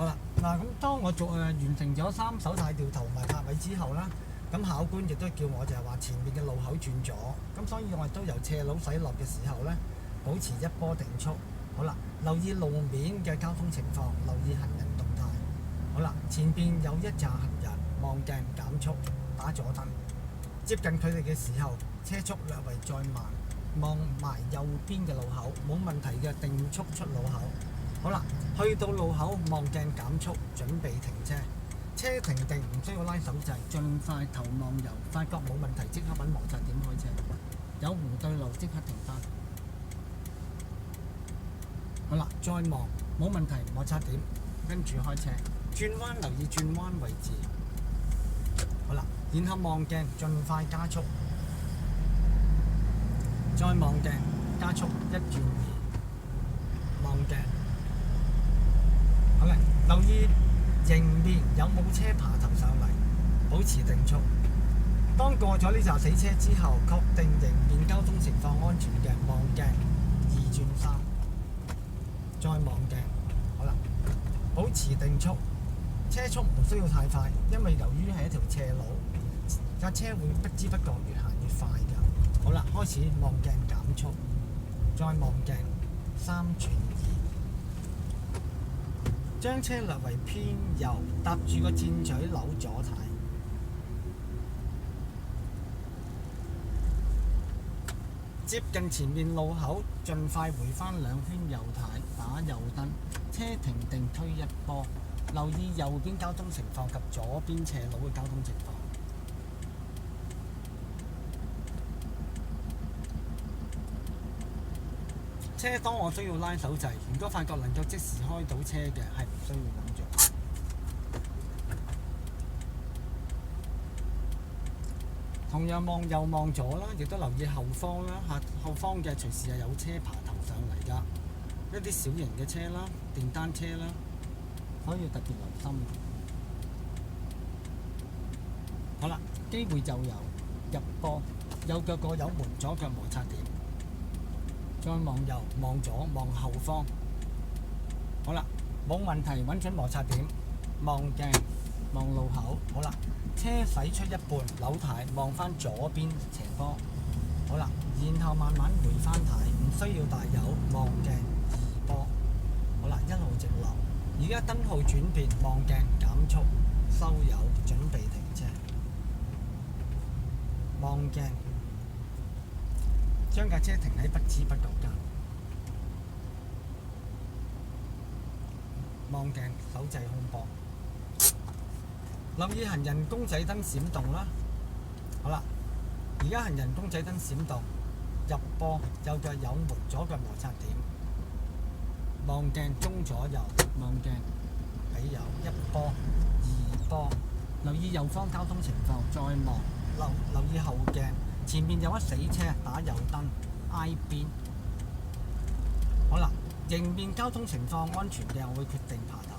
好啦，嗱咁當我完成咗3手軚掉頭同埋泊位之後啦，咁考官亦都叫我就係話前面嘅路口轉左，咁所以我亦都由斜路駛落嘅時候咧，保持一波定速。好啦，留意路面嘅交通情況，留意行人動態。好啦，前邊有一紮行人，望鏡減速，打左燈。接近佢哋嘅時候，車速略為再慢，望埋右邊嘅路口，冇問題嘅定速出路口。好啦，去到路口望鏡減速，準備停車。車停定唔需要拉手掣，盡快頭望右，發覺冇問題即刻揾摩擦點開車。有唔對路即刻停返。好啦，再望冇問題摩擦點，跟住開車。轉彎留意轉彎位置。好啦，然後望鏡盡快加速，再望鏡加速1轉2，望鏡。好啦，留意迎面有冇車爬頭上嚟，保持定速。當過咗呢紮死車之後，確定迎面交通情況安全嘅，望鏡2轉3，再望鏡。好啦，保持定速，車速唔需要太快，因為由於係一條斜路，架車會不知不覺越行越快㗎。好啦，開始望鏡減速，再望鏡3轉2，將車略為偏右，搭住個箭嘴扭左軚。接近前面路口，盡快回返2圈右軚，打右燈，車停定推1波，留意右邊交通情況及左邊斜路嘅交通情況。車當我需要拉手掣，如果發覺能夠即時開到車嘅，係唔需要咁做。同樣望右望左啦，亦都留意後方啦，後方嘅隨時係有車爬頭上嚟㗎，一啲小型嘅車啦、電單車啦，所以要特別留心。好啦，機會就由入波，右腳過油門，左腳摩擦點，再望右望左望後方。好啦，冇問題，揾準摩擦點，望鏡望路口。好啦。車駛出一半，扭軚望返左邊斜坡。好啦，然後慢慢回返軚，唔需要大油，望鏡2波。好啦，一路直流。而家燈號轉變，望鏡減速，收油，準備停車。望鏡，將架車停喺不知不覺間。望鏡，手掣空波。留意行人公仔燈閃動啦。好啦，而家行人公仔燈閃動，入波，右腳油門，左腳摩擦點，望鏡中左右，望鏡俾油1波2波，留意右方交通情況，再望留意後鏡，前面有一死車，打右燈挨邊。好啦，迎面交通情況安全嘅，我會決定爬頭。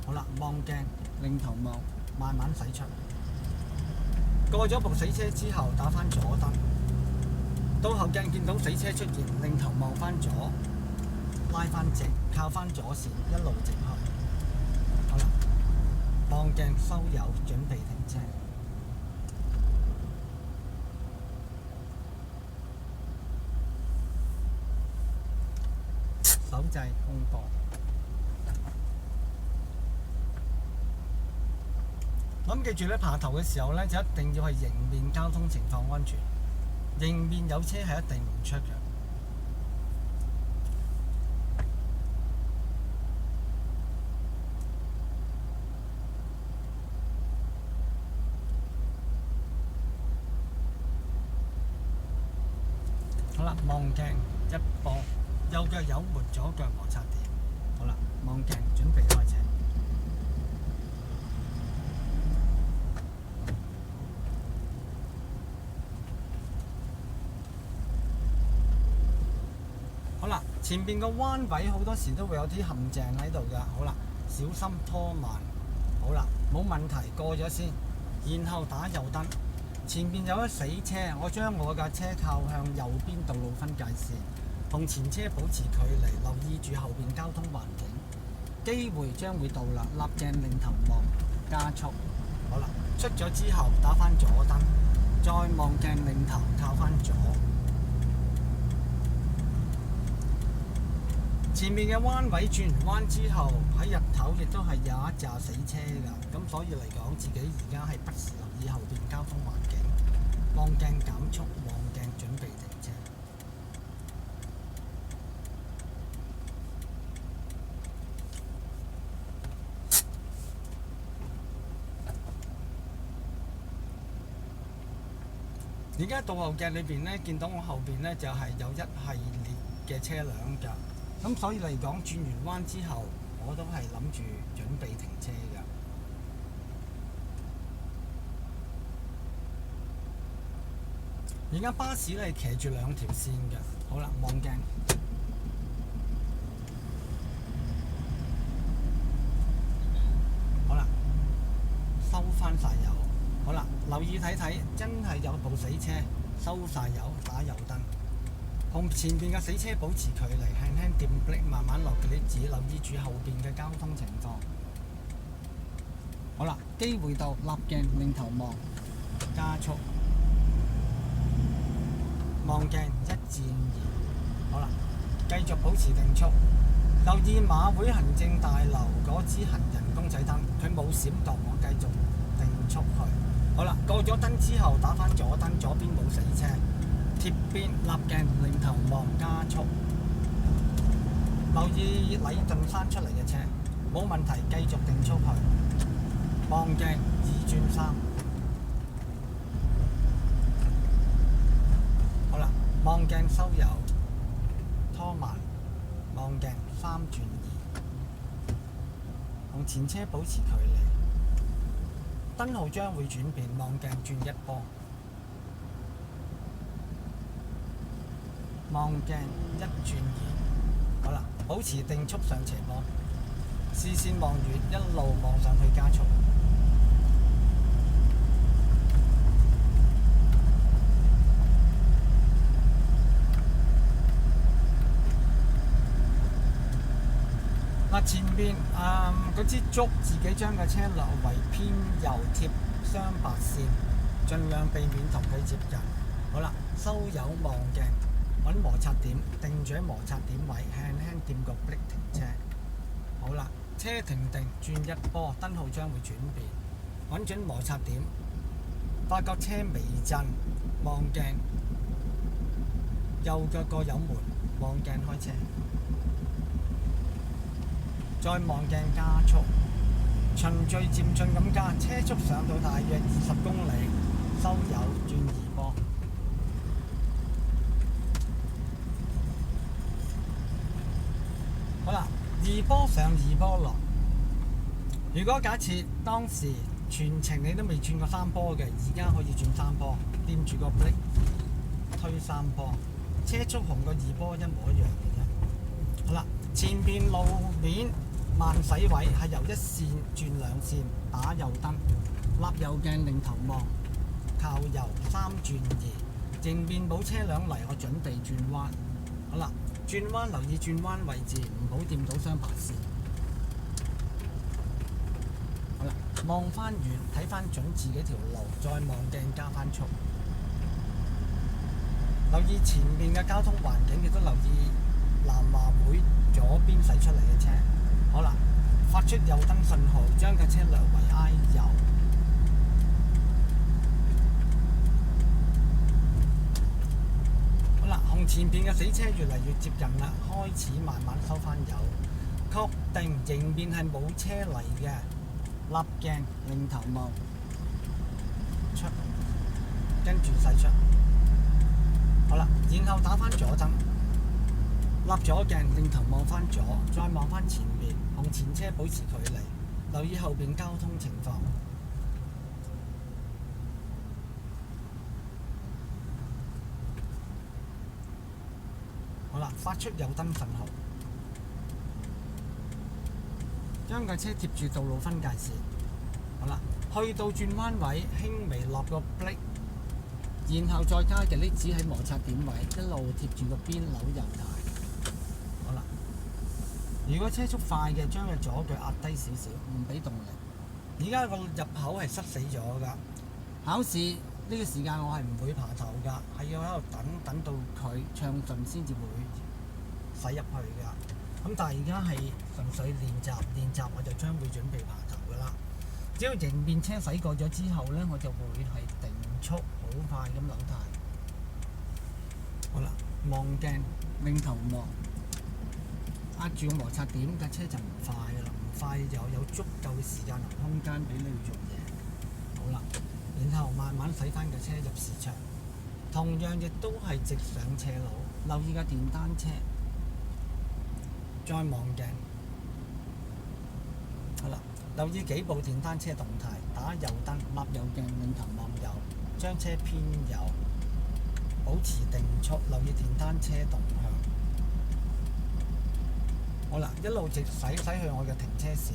好啦，望鏡擰頭望，慢慢駛出。過咗部死車之後，打返左燈。到後鏡見到死車出現，擰頭望返左，拉返直，靠返左線，一路直去。好啦，望鏡收油，準備停車。手掣空波。咁記住咧，爬頭嘅時候咧，就一定要係迎面交通情況安全，迎面有車係一定唔出嘅。好啦，望鏡1波，右腳油門，左腳摩擦點。好啦，望鏡準備開車。好啦，前邊個彎位好多時都會有啲陷阱喺度㗎。好啦，小心拖慢。好啦，冇問題，過咗先，然後打右燈。前面有一死車，我將我架車靠向右邊道路分界線，同前車保持距離，留意住後邊交通環境。機會將會到啦，立鏡擰頭望，加速。好啦，出咗之後打返左燈，再望鏡擰頭靠返左。前面嘅彎位轉完彎之後，喺日頭亦都係有一紮死車㗎，咁所以嚟講，自己而家係不時留意後邊交通環境，望鏡減速，望鏡準備停車。而家倒後鏡裏邊咧，見到我後邊咧就係有一系列嘅車輛㗎。咁所以嚟講，轉完彎之後，我都係諗住準備停車㗎。而家巴士咧騎住兩條線㗎。好啦，望鏡。好啦，收返晒油。好啦，留意睇睇，真係有部死車收晒油，打右燈。同前邊嘅死車保持距離，輕輕掂 brake， 慢慢落嘅啲指，留意住後邊嘅交通情況。好啦，機會到，立鏡擰頭望，加速，望鏡1轉2。好啦，繼續保持定速。留意馬會行政大樓嗰支行人公仔燈，佢冇閃動，我繼續定速去。好啦，過咗燈之後打返左燈，左邊冇死車。貼邊立鏡擰頭望，加速，留意禮頓山出嚟嘅車，冇問題，繼續定速去。望鏡2轉3。好啦，望鏡收油，拖慢，望鏡3轉2，同前車保持距離。燈號將會轉變，望鏡轉1波。望鏡1轉2。好啦，保持定速上斜坡，視線望遠，一路望上去加速。前邊嗰支竹自己將個車略為偏右貼雙白線，盡量避免同佢接近。好啦，收油望鏡。揾摩擦點，定住喺摩擦點位，輕輕掂個 brake 停車。好啦，車停定，轉1波，燈號將會轉變。揾準摩擦點，發覺車微震，望鏡，右腳個油門，望鏡開車。再望鏡加速，循序漸進咁加，車速上到大約20公里，收油轉2波。好啦，2波上2波落。如果假設當時全程你都未轉過3波嘅，而家可以轉3波，掂住個 brake 推3波，車速同個2波一模一樣嘅啫。好啦，前邊路面慢駛位係由1線轉2線，打右燈，立右鏡擰頭望，靠右3轉2，前面冇車輛嚟，我準備轉彎。好啦，轉彎留意轉彎位置，唔好掂到雙白線。好啦，望翻遠，睇翻準自己條路，再望鏡加翻速。留意前面嘅交通環境，亦都留意南華會左邊駛出嚟嘅車。好啦，發出右燈信號，將架車略為挨右。好啦，同前邊嘅死車越嚟越接近啦，開始慢慢收翻油，確定迎面係冇車嚟嘅，立鏡擰頭望出，跟住駛出。好啦，然後打翻左燈，立左鏡擰頭望翻左，再望翻前面，同前車保持距離，留意後邊交通情況。好啦，發出右燈信號，將架車貼住道路分界線。好啦，去到轉彎位，輕微落個 brake， 然後再加嘅呢指喺摩擦點位，一路貼住個邊扭右軚。好啦，如果車速快嘅，將佢左腳壓低少少，唔俾動力。而家個入口係塞死咗㗎。考試呢個時間我係唔會爬頭㗎，係要喺度等到佢暢順先至會駛入去㗎。咁但係而家係純粹練習我就將會準備爬頭㗎啦。只要迎面車駛過咗之後呢，我就會係定速，好快咁扭軚。好啦，望鏡，擰頭望，壓住個摩擦點，架車就唔快㗎啦。唔快就有足夠嘅時間同空間俾你去做嘢。好啦，然後慢慢駛翻架車入市場，同樣亦都係直上斜路，留意架電單車，再望鏡。好啦，留意幾部電單車動態，打右燈，立右鏡，擰頭望右，將車偏右，保持定速，留意電單車動向。好啦，一路直駛去我嘅停車線。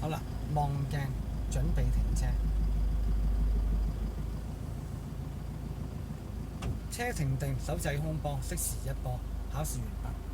好啦，望鏡，準備停車。車停定，手掣空波，熄匙一波，考試完畢。